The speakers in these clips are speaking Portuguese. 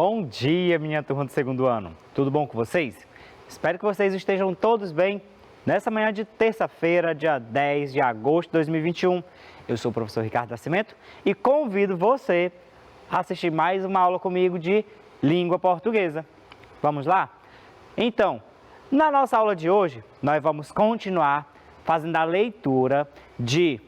Bom dia, minha turma do segundo ano. Tudo bom com vocês? Espero que vocês estejam todos bem. Nessa manhã de terça-feira, dia 10 de agosto de 2021, eu sou o professor Ricardo Nascimento e convido você a assistir mais uma aula comigo de língua portuguesa. Vamos lá? Então, na nossa aula de hoje, nós vamos continuar fazendo a leitura de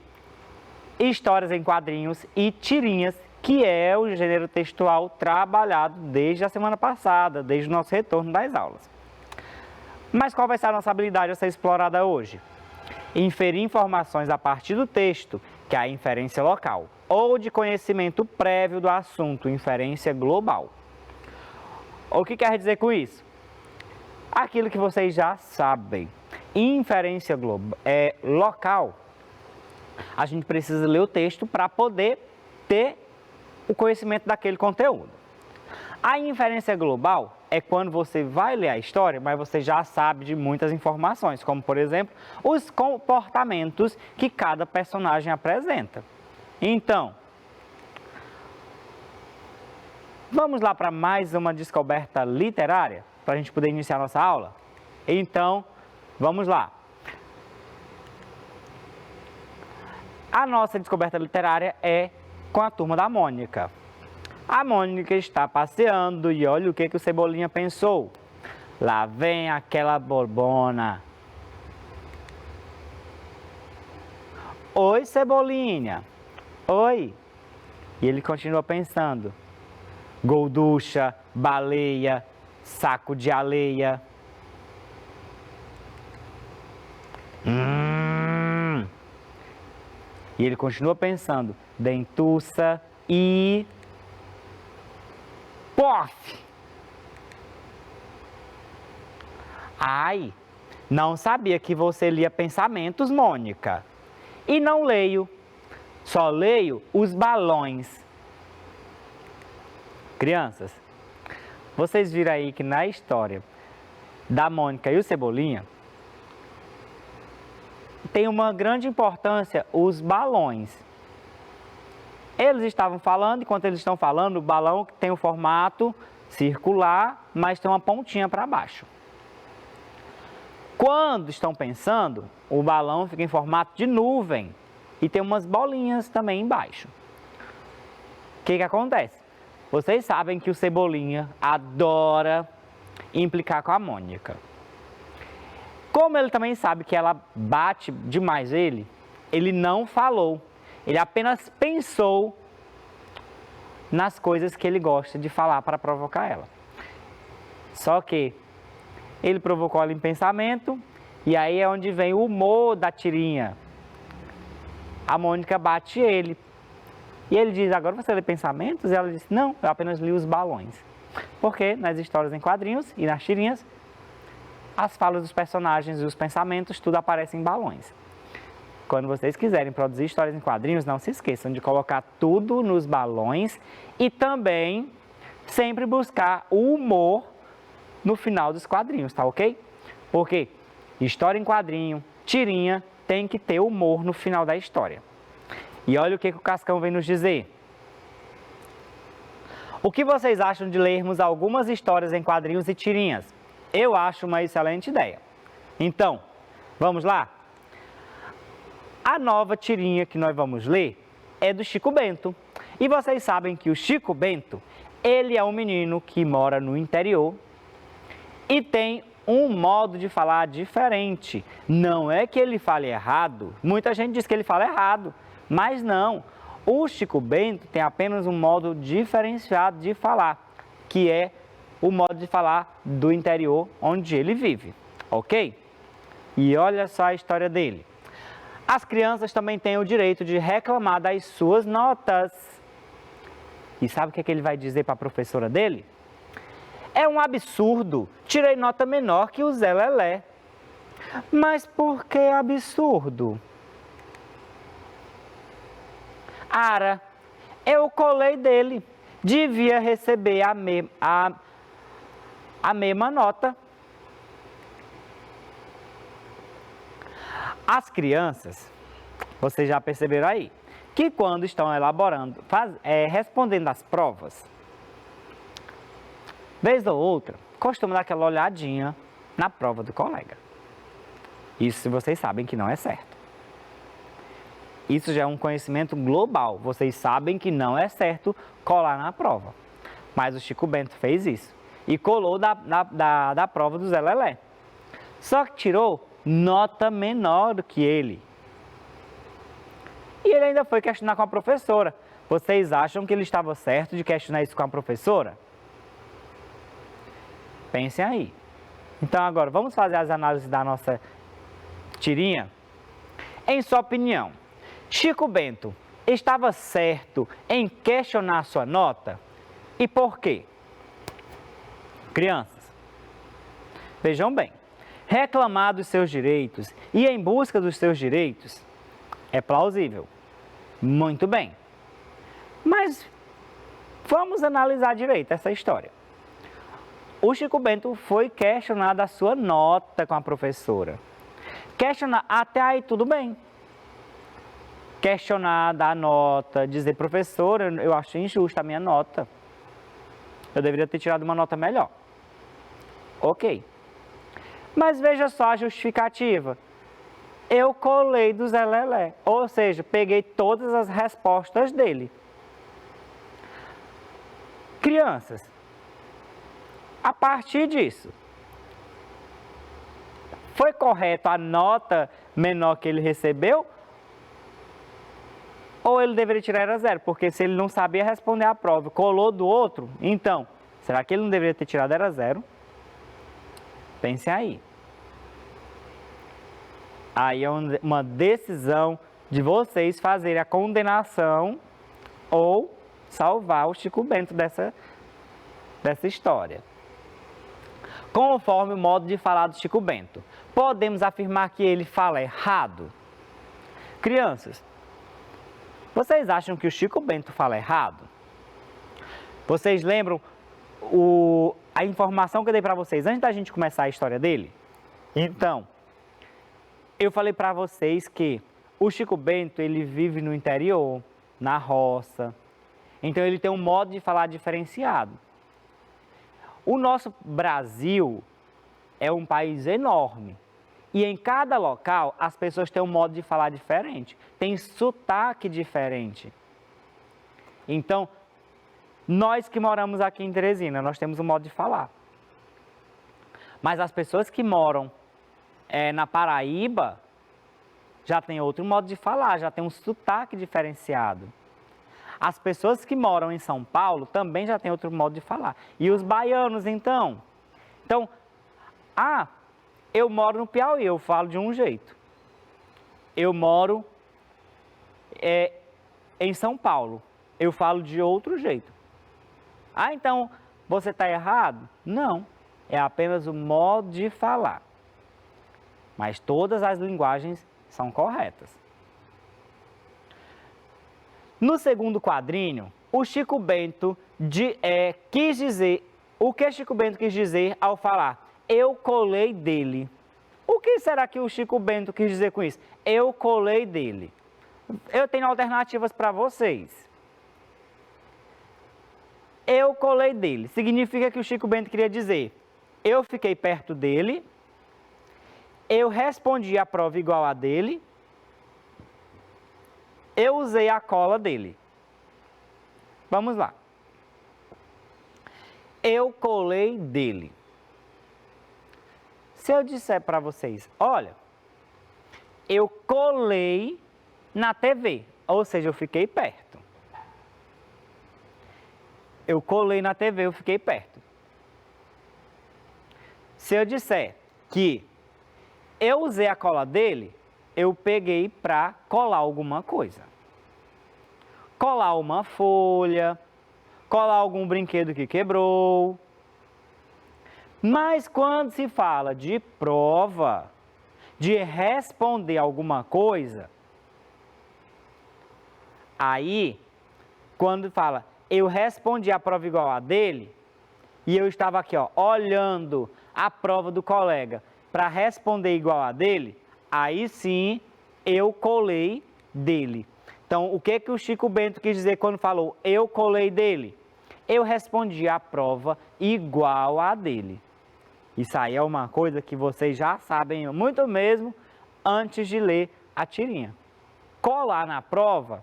histórias em quadrinhos e tirinhas, que é o gênero textual trabalhado desde a semana passada, desde o nosso retorno das aulas. Mas qual vai ser a nossa habilidade a ser explorada hoje? Inferir informações a partir do texto, que é a inferência local, ou de conhecimento prévio do assunto, inferência global. O que quer dizer com isso? Aquilo que vocês já sabem. Inferência local, a gente precisa ler o texto para poder ter o conhecimento daquele conteúdo. A inferência global é quando você vai ler a história, mas você já sabe de muitas informações, como, por exemplo, os comportamentos que cada personagem apresenta. Então, vamos lá para mais uma descoberta literária, para a gente poder iniciar nossa aula? Então, vamos lá. A nossa descoberta literária é com a turma da Mônica. A Mônica está passeando e olha o que o Cebolinha pensou. Lá vem aquela bobona. Oi, Cebolinha. Oi. E ele continua pensando. Golducha, baleia, saco de areia. E ele continua pensando, dentuça e... Pof! Ai, não sabia que você lia pensamentos, Mônica. E não leio, só leio os balões. Crianças, vocês viram aí que na história da Mônica e o Cebolinha, tem uma grande importância os balões. Eles estavam falando, enquanto eles estão falando, o balão tem o formato circular, mas tem uma pontinha para baixo. Quando estão pensando, o balão fica em formato de nuvem e tem umas bolinhas também embaixo. O que acontece? Vocês sabem que o Cebolinha adora implicar com a Mônica. Como ele também sabe que ela bate demais ele não falou. Ele apenas pensou nas coisas que ele gosta de falar para provocar ela. Só que ele provocou ela em pensamento e aí é onde vem o humor da tirinha. A Mônica bate ele. E ele diz, agora você lê pensamentos? E ela diz, não, eu apenas li os balões. Porque nas histórias em quadrinhos e nas tirinhas, as falas dos personagens e os pensamentos, tudo aparece em balões. Quando vocês quiserem produzir histórias em quadrinhos, não se esqueçam de colocar tudo nos balões e também sempre buscar o humor no final dos quadrinhos, tá ok? Porque história em quadrinho, tirinha, tem que ter humor no final da história. E olha o que o Cascão vem nos dizer. O que vocês acham de lermos algumas histórias em quadrinhos e tirinhas? Eu acho uma excelente ideia. Então, vamos lá? A nova tirinha que nós vamos ler é do Chico Bento. E vocês sabem que o Chico Bento, ele é um menino que mora no interior e tem um modo de falar diferente. Não é que ele fale errado, muita gente diz que ele fala errado, mas não. O Chico Bento tem apenas um modo diferenciado de falar, que é o modo de falar do interior onde ele vive, ok? E olha só a história dele. As crianças também têm o direito de reclamar das suas notas. E sabe o que ele vai dizer para a professora dele? É um absurdo, tirei nota menor que o Zé Lelé. Mas por que absurdo? Ara, eu colei dele, devia receber a mesma nota. As crianças, vocês já perceberam aí, que quando estão elaborando, respondendo as provas, vez ou outra, costuma dar aquela olhadinha na prova do colega. Isso vocês sabem que não é certo. Isso já é um conhecimento global. Vocês sabem que não é certo colar na prova. Mas o Chico Bento fez isso. E colou da prova do Zé Lelé. Só que tirou nota menor do que ele. E ele ainda foi questionar com a professora. Vocês acham que ele estava certo de questionar isso com a professora? Pensem aí. Então agora, vamos fazer as análises da nossa tirinha? Em sua opinião, Chico Bento estava certo em questionar sua nota? E por quê? Crianças, vejam bem, reclamar dos seus direitos e em busca dos seus direitos é plausível. Muito bem. Mas vamos analisar direito essa história. O Chico Bento foi questionar da sua nota com a professora. Questionar, até aí tudo bem. Questionar da nota, dizer, professora, eu acho injusta a minha nota. Eu deveria ter tirado uma nota melhor. Ok. Mas veja só a justificativa. Eu colei do Zé Lelé, ou seja, peguei todas as respostas dele. Crianças, a partir disso, foi correto a nota menor que ele recebeu? Ou ele deveria tirar era zero? Porque se ele não sabia responder a prova, colou do outro, então, será que ele não deveria ter tirado era zero? Pensem aí. Aí é uma decisão de vocês fazerem a condenação ou salvar o Chico Bento dessa história. Conforme o modo de falar do Chico Bento, podemos afirmar que ele fala errado? Crianças, vocês acham que o Chico Bento fala errado? Vocês lembram a informação que eu dei para vocês antes da gente começar a história dele? Então, eu falei para vocês que o Chico Bento, ele vive no interior, na roça. Então, ele tem um modo de falar diferenciado. O nosso Brasil é um país enorme. E em cada local, as pessoas têm um modo de falar diferente. Tem sotaque diferente. Então, nós que moramos aqui em Teresina, nós temos um modo de falar. Mas as pessoas que moram na Paraíba, já tem outro modo de falar, já tem um sotaque diferenciado. As pessoas que moram em São Paulo também já tem outro modo de falar. E os baianos, então? Então, eu moro no Piauí, eu falo de um jeito. Eu moro em São Paulo, eu falo de outro jeito. Então, você está errado? Não, é apenas o modo de falar. Mas todas as linguagens são corretas. No segundo quadrinho, o Chico Bento quis dizer, o que Chico Bento quis dizer ao falar, eu colei dele. O que será que o Chico Bento quis dizer com isso? Eu colei dele. Eu tenho alternativas para vocês. Eu colei dele. Significa que o Chico Bento queria dizer, eu fiquei perto dele, eu respondi a prova igual a dele, eu usei a cola dele. Vamos lá. Eu colei dele. Se eu disser para vocês, olha, eu colei na TV, ou seja, eu fiquei perto. Eu colei na TV, eu fiquei perto. Se eu disser que eu usei a cola dele, eu peguei para colar alguma coisa. Colar uma folha, colar algum brinquedo que quebrou. Mas quando se fala de prova, de responder alguma coisa, aí, quando fala, eu respondi a prova igual a dele, e eu estava aqui, olhando a prova do colega para responder igual a dele, aí sim eu colei dele. Então, o que o Chico Bento quis dizer quando falou eu colei dele? eu respondi a prova igual a dele. Isso aí é uma coisa que vocês já sabem muito mesmo antes de ler a tirinha. Colar na prova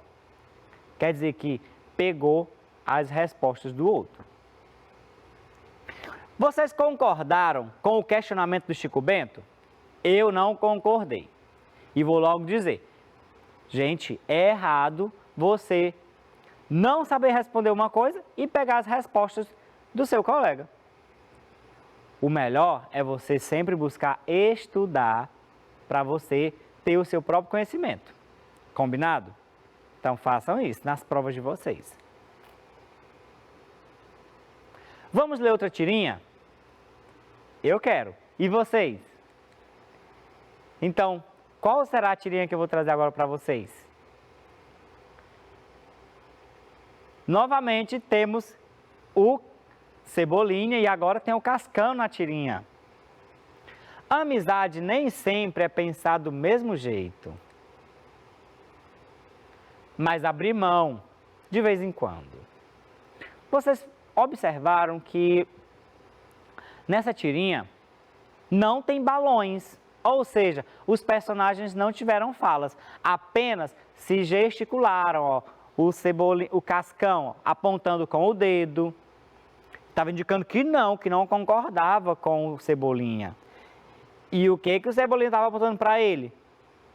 quer dizer que pegou as respostas do outro. Vocês concordaram com o questionamento do Chico Bento? Eu não concordei. E vou logo dizer, gente, é errado você não saber responder uma coisa e pegar as respostas do seu colega. O melhor é você sempre buscar estudar para você ter o seu próprio conhecimento. Combinado? Então façam isso nas provas de vocês. Vamos ler outra tirinha? Eu quero. E vocês? Então, qual será a tirinha que eu vou trazer agora para vocês? Novamente temos o Cebolinha e agora tem o Cascão na tirinha. A amizade nem sempre é pensada do mesmo jeito, mas abrir mão de vez em quando. Vocês observaram que nessa tirinha não tem balões, ou seja, os personagens não tiveram falas, apenas se gesticularam, ó, o Cascão ó, apontando com o dedo, estava indicando que não concordava com o Cebolinha. E o que o Cebolinha estava apontando para ele?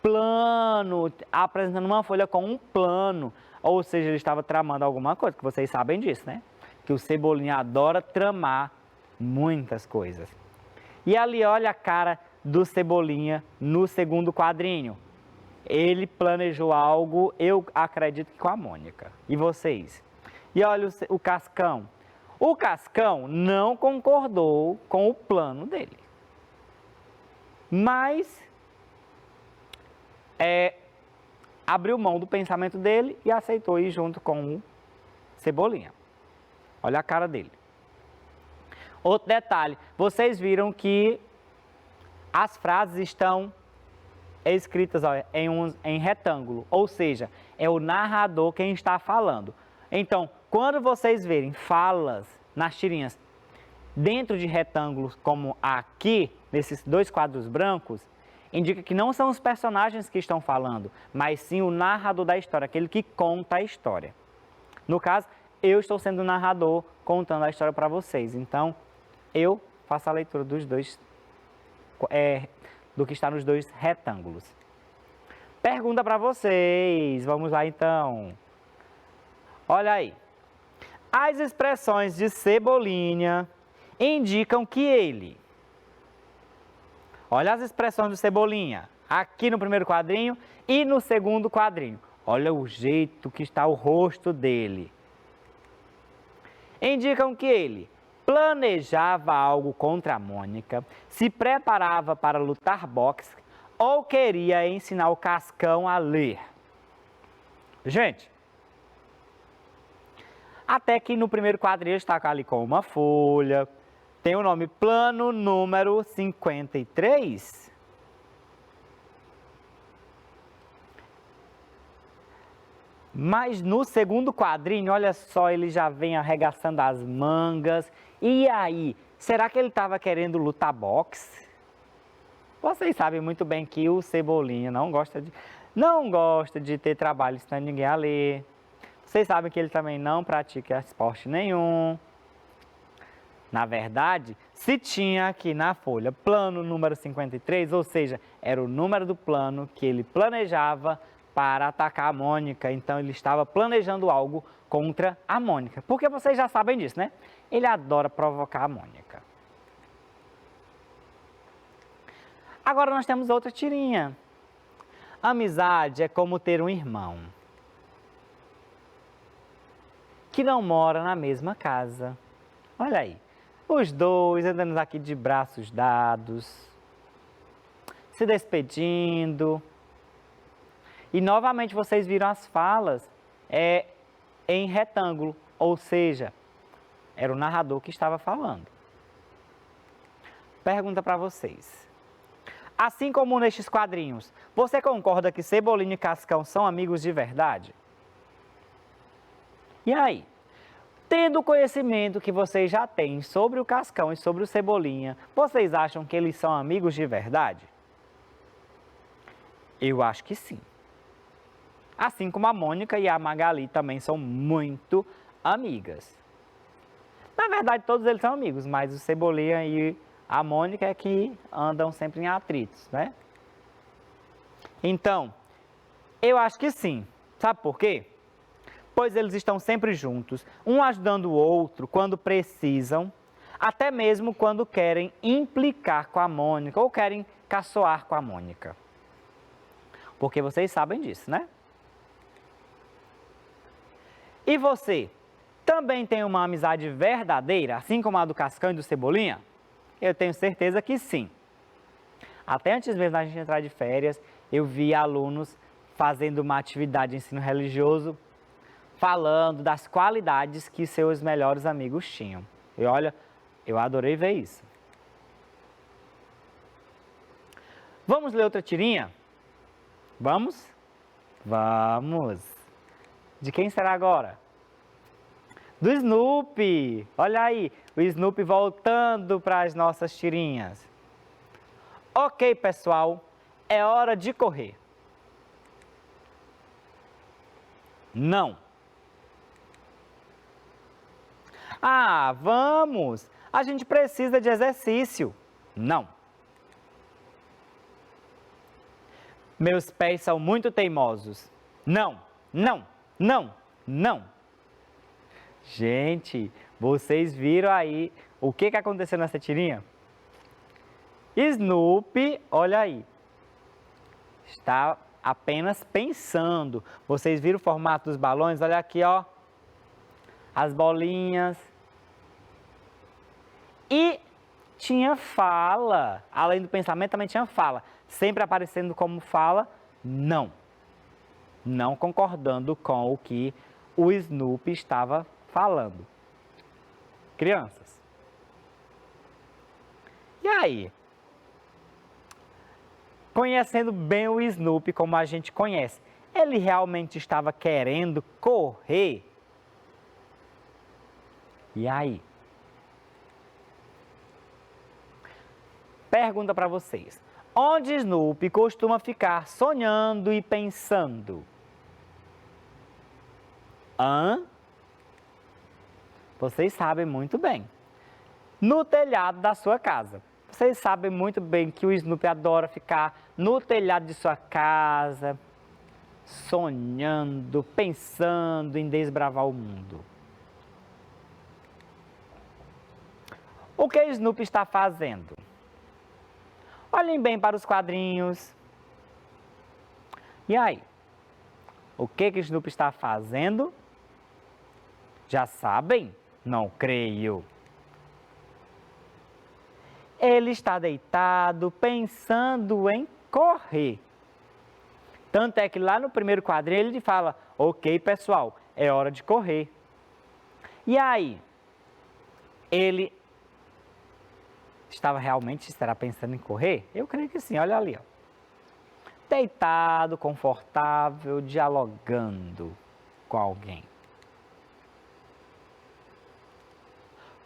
Plano, apresentando uma folha com um plano, ou seja, ele estava tramando alguma coisa, que vocês sabem disso, né? Que o Cebolinha adora tramar muitas coisas. E ali, olha a cara do Cebolinha no segundo quadrinho. Ele planejou algo, eu acredito que com a Mônica. E vocês? E olha o Cascão. O Cascão não concordou com o plano dele. Mas abriu mão do pensamento dele e aceitou ir junto com o Cebolinha. Olha a cara dele. Outro detalhe, vocês viram que as frases estão escritas ó, em retângulo, ou seja, é o narrador quem está falando. Então, quando vocês verem falas nas tirinhas dentro de retângulos como aqui, nesses dois quadros brancos, indica que não são os personagens que estão falando, mas sim o narrador da história, aquele que conta a história. No caso, eu estou sendo o narrador contando a história para vocês, então eu faço a leitura dos dois, do que está nos dois retângulos. Pergunta para vocês, vamos lá então. Olha aí, as expressões de Cebolinha indicam que ele... Olha as expressões do Cebolinha, aqui no primeiro quadrinho e no segundo quadrinho. Olha o jeito que está o rosto dele. Indicam que ele planejava algo contra a Mônica, se preparava para lutar boxe ou queria ensinar o Cascão a ler. Gente, até que no primeiro quadrinho está ali com uma folha, tem o nome plano número 53. Mas no segundo quadrinho, olha só, ele já vem arregaçando as mangas. E aí, será que ele estava querendo lutar boxe? Vocês sabem muito bem que o Cebolinha não gosta de ter trabalho ensinando ninguém a ler. Vocês sabem que ele também não pratica esporte nenhum. Na verdade, se tinha aqui na folha plano número 53, ou seja, era o número do plano que ele planejava para atacar a Mônica. Então ele estava planejando algo contra a Mônica. Porque vocês já sabem disso, né? Ele adora provocar a Mônica. Agora nós temos outra tirinha. Amizade é como ter um irmão que não mora na mesma casa. Olha aí, os dois andando aqui de braços dados, se despedindo. E novamente vocês viram as falas em retângulo, ou seja, era o narrador que estava falando. Pergunta para vocês. Assim como nestes quadrinhos, você concorda que Cebolinha e Cascão são amigos de verdade? E aí? Tendo o conhecimento que vocês já têm sobre o Cascão e sobre o Cebolinha, vocês acham que eles são amigos de verdade? Eu acho que sim. Assim como a Mônica e a Magali também são muito amigas. Na verdade, todos eles são amigos, mas o Cebolinha e a Mônica é que andam sempre em atritos, né? Então, eu acho que sim. Sabe por quê? Pois eles estão sempre juntos, um ajudando o outro quando precisam, até mesmo quando querem implicar com a Mônica ou querem caçoar com a Mônica. Porque vocês sabem disso, né? E você, também tem uma amizade verdadeira, assim como a do Cascão e do Cebolinha? Eu tenho certeza que sim. Até antes mesmo da gente entrar de férias, eu vi alunos fazendo uma atividade de ensino religioso, falando das qualidades que seus melhores amigos tinham. E olha, eu adorei ver isso. Vamos ler outra tirinha? Vamos? Vamos! De quem será agora? Do Snoopy! Olha aí, o Snoopy voltando para as nossas tirinhas. Ok, pessoal, é hora de correr. Não. Ah, vamos! A gente precisa de exercício. Não. Meus pés são muito teimosos. Não, não, não, não. Gente, vocês viram aí o que aconteceu nessa tirinha? Snoopy, olha aí, está apenas pensando. Vocês viram o formato dos balões? Olha aqui, ó. As bolinhas. E tinha fala. Além do pensamento, também tinha fala. Sempre aparecendo como fala, não. Não concordando com o que o Snoopy estava falando. Crianças. E aí? Conhecendo bem o Snoopy como a gente conhece, ele realmente estava querendo correr? E aí? Pergunta para vocês. Onde Snoopy costuma ficar sonhando e pensando? Hã? Vocês sabem muito bem. No telhado da sua casa. Vocês sabem muito bem que o Snoopy adora ficar no telhado de sua casa, sonhando, pensando em desbravar o mundo. O que Snoopy está fazendo? Olhem bem para os quadrinhos. E aí? O que Snoopy está fazendo? Já sabem? Não creio. Ele está deitado, pensando em correr. Tanto é que lá no primeiro quadrinho ele fala, ok, pessoal, é hora de correr. E aí? Ele estará pensando em correr? Eu creio que sim, olha ali, ó. Deitado, confortável, dialogando com alguém.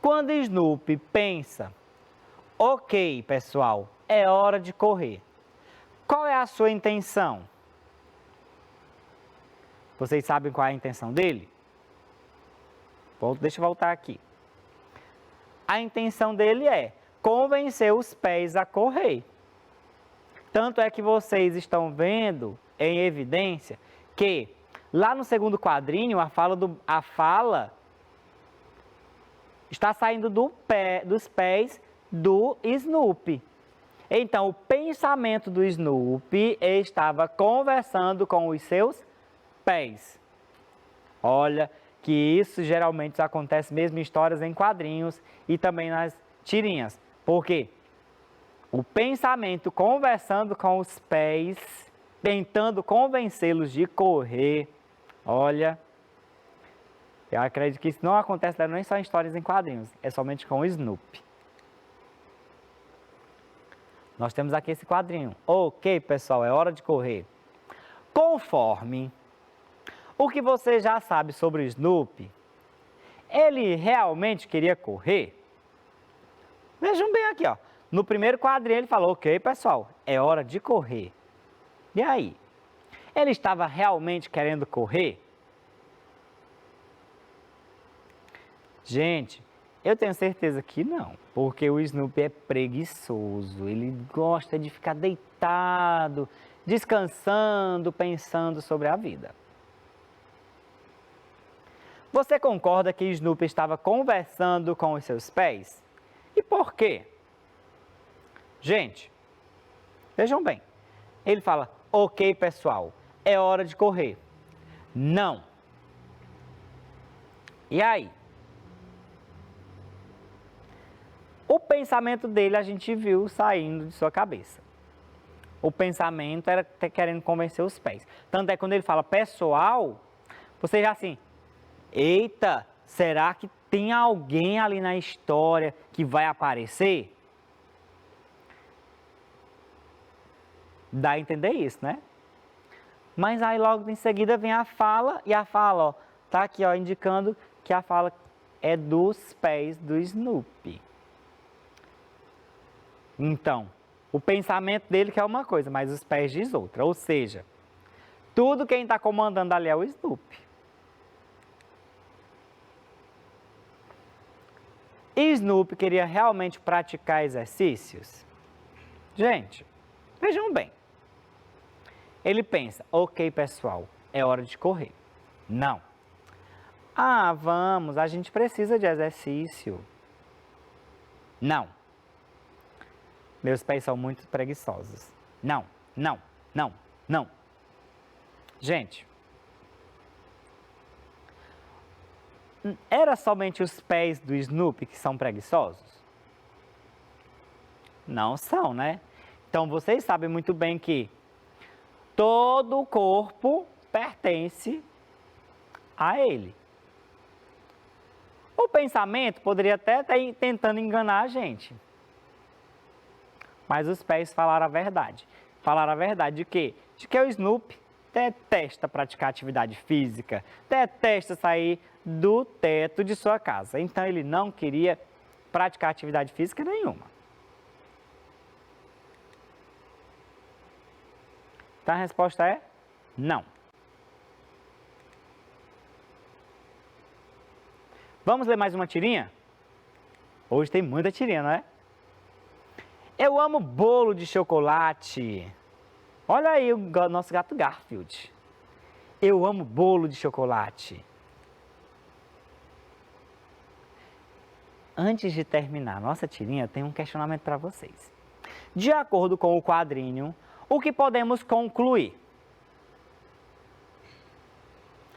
Quando Snoopy pensa, ok, pessoal, é hora de correr. Qual é a sua intenção? Vocês sabem qual é a intenção dele? Deixa eu voltar aqui. A intenção dele é convencer os pés a correr. Tanto é que vocês estão vendo em evidência que lá no segundo quadrinho a fala está saindo dos pés do Snoopy. Então, o pensamento do Snoopy estava conversando com os seus pés. Olha que isso geralmente acontece mesmo em histórias em quadrinhos e também nas tirinhas. Por quê? O pensamento conversando com os pés, tentando convencê-los de correr. Olha, eu acredito que isso não acontece nem só em histórias em quadrinhos, é somente com o Snoopy. Nós temos aqui esse quadrinho. Ok, pessoal, é hora de correr. Conforme o que você já sabe sobre o Snoopy, Ele realmente queria correr? Vejam bem aqui, ó. No primeiro quadrinho ele falou, ok, pessoal, é hora de correr. E aí? Ele estava realmente querendo correr? Gente, eu tenho certeza que não, porque o Snoopy é preguiçoso, ele gosta de ficar deitado, descansando, pensando sobre a vida. Você concorda que Snoopy estava conversando com os seus pés? E por quê? Gente, vejam bem, ele fala, ok pessoal, é hora de correr. Não. E aí? O pensamento dele a gente viu saindo de sua cabeça. O pensamento era querendo convencer os pés. Tanto é que quando ele fala pessoal, você já assim, eita, será que tem alguém ali na história que vai aparecer? Dá a entender isso, né? Mas aí logo em seguida vem a fala, e a fala, ó, tá aqui, ó, indicando que a fala é dos pés do Snoopy. Então, o pensamento dele quer uma coisa, mas os pés diz outra. Ou seja, tudo quem está comandando ali é o Snoopy. E Snoopy queria realmente praticar exercícios? Gente, vejam bem. Ele pensa, ok pessoal, é hora de correr. Não. Ah, vamos, a gente precisa de exercício. Não. Meus pés são muito preguiçosos. Não, não, não, não. Gente, era somente os pés do Snoopy que são preguiçosos? Não são, né? Então vocês sabem muito bem que todo o corpo pertence a ele. O pensamento poderia até estar tentando enganar a gente. Mas os pés falaram a verdade. Falaram a verdade de quê? De que o Snoopy detesta praticar atividade física, detesta sair do teto de sua casa. Então ele não queria praticar atividade física nenhuma. Então a resposta é não. Vamos ler mais uma tirinha? Hoje tem muita tirinha, não é? Eu amo bolo de chocolate. Olha aí o nosso gato Garfield. Eu amo bolo de chocolate. Antes de terminar a nossa tirinha, tem um questionamento para vocês. De acordo com o quadrinho, o que podemos concluir?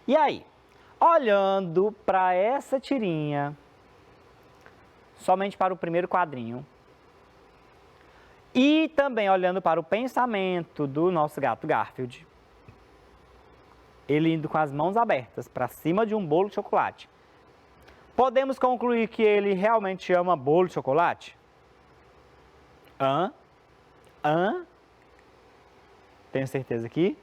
E aí, olhando para essa tirinha, somente para o primeiro quadrinho, e também olhando para o pensamento do nosso gato Garfield, ele indo com as mãos abertas para cima de um bolo de chocolate, podemos concluir que ele realmente ama bolo de chocolate? Tenho certeza que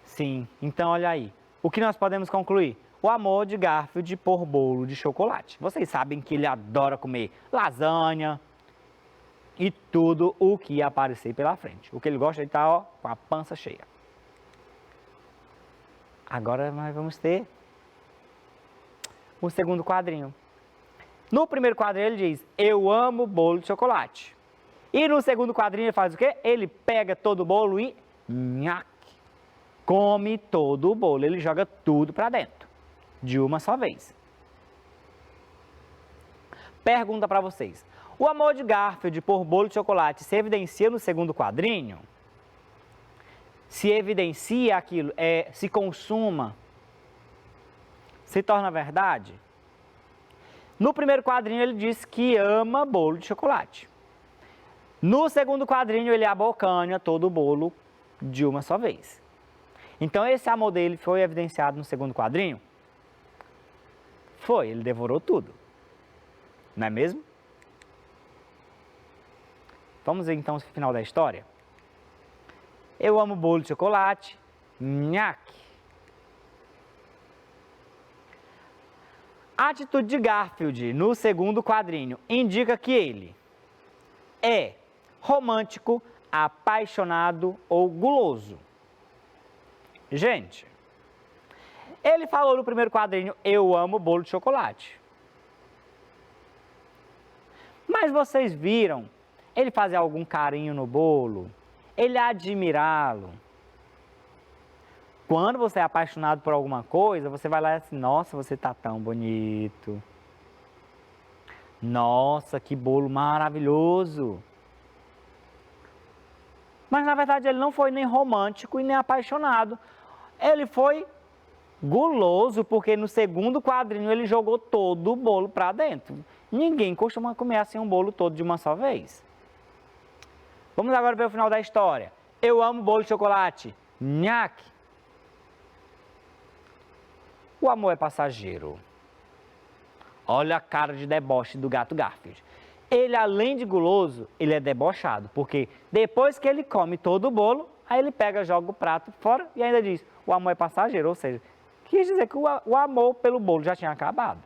sim. Então olha aí, o que nós podemos concluir? O amor de Garfield por bolo de chocolate. Vocês sabem que ele adora comer lasanha e tudo o que aparecer pela frente. O que ele gosta de estar, ó, com a pança cheia. Agora nós vamos ter o segundo quadrinho. No primeiro quadrinho ele diz, eu amo bolo de chocolate. E no segundo quadrinho ele faz o quê? Ele pega todo o bolo e nhaque, come todo o bolo. Ele joga tudo para dentro, de uma só vez. Pergunta para vocês. O amor de Garfield por bolo de chocolate se evidencia no segundo quadrinho? Se evidencia aquilo, se consuma, se torna verdade? No primeiro quadrinho ele diz que ama bolo de chocolate. No segundo quadrinho ele abocanha todo o bolo de uma só vez. Então esse amor dele foi evidenciado no segundo quadrinho? Foi, ele devorou tudo. Não é mesmo? Vamos ver então o final da história? Eu amo bolo de chocolate, nhaque. A atitude de Garfield no segundo quadrinho indica que ele é romântico, apaixonado ou guloso. Gente, ele falou no primeiro quadrinho, eu amo bolo de chocolate. Mas vocês viram ele fazer algum carinho no bolo? Ele admirá-lo? Quando você é apaixonado por alguma coisa, você vai lá e assim, nossa, você tá tão bonito. Nossa, que bolo maravilhoso. Mas na verdade ele não foi nem romântico e nem apaixonado. Ele foi guloso, porque no segundo quadrinho ele jogou todo o bolo para dentro. Ninguém costuma comer assim um bolo todo de uma só vez. Vamos agora ver o final da história. Eu amo bolo de chocolate. Nhaque. O amor é passageiro. Olha a cara de deboche do gato Garfield. Ele, além de guloso, ele é debochado, porque depois que ele come todo o bolo, aí ele pega, joga o prato fora e ainda diz, o amor é passageiro, ou seja, quis dizer que o amor pelo bolo já tinha acabado.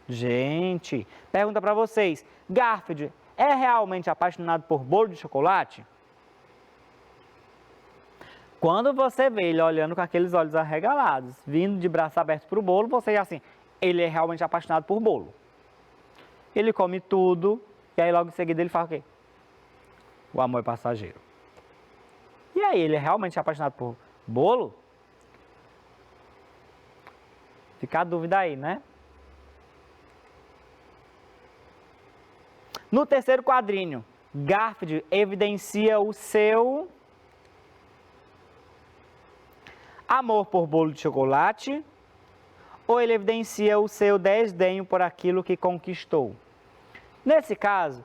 Gente, pergunta para vocês, Garfield é realmente apaixonado por bolo de chocolate? Quando você vê ele olhando com aqueles olhos arregalados, vindo de braços abertos para o bolo, você já assim, ele é realmente apaixonado por bolo. Ele come tudo, e aí logo em seguida ele fala o quê? O amor é passageiro. E aí, ele é realmente apaixonado por bolo? Fica a dúvida aí, né? No terceiro quadrinho, Garfield evidencia o seu amor por bolo de chocolate, ou ele evidencia o seu desdenho por aquilo que conquistou. Nesse caso,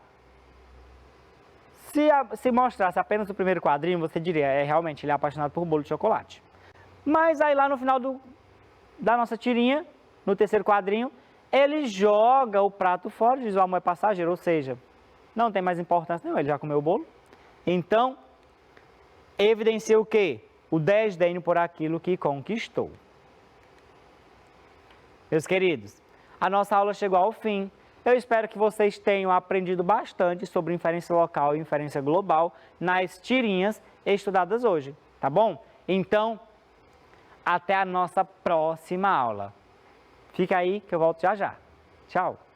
se mostrasse apenas o primeiro quadrinho, você diria, realmente ele é apaixonado por bolo de chocolate. Mas aí lá no final da nossa tirinha, no terceiro quadrinho, ele joga o prato fora, diz o amor é passageiro, ou seja, não tem mais importância nenhuma, ele já comeu o bolo. Então, evidencia o quê? O desdenho por aquilo que conquistou. Meus queridos, a nossa aula chegou ao fim. Eu espero que vocês tenham aprendido bastante sobre inferência local e inferência global nas tirinhas estudadas hoje, tá bom? Então, até a nossa próxima aula. Fica aí que eu volto já já. Tchau!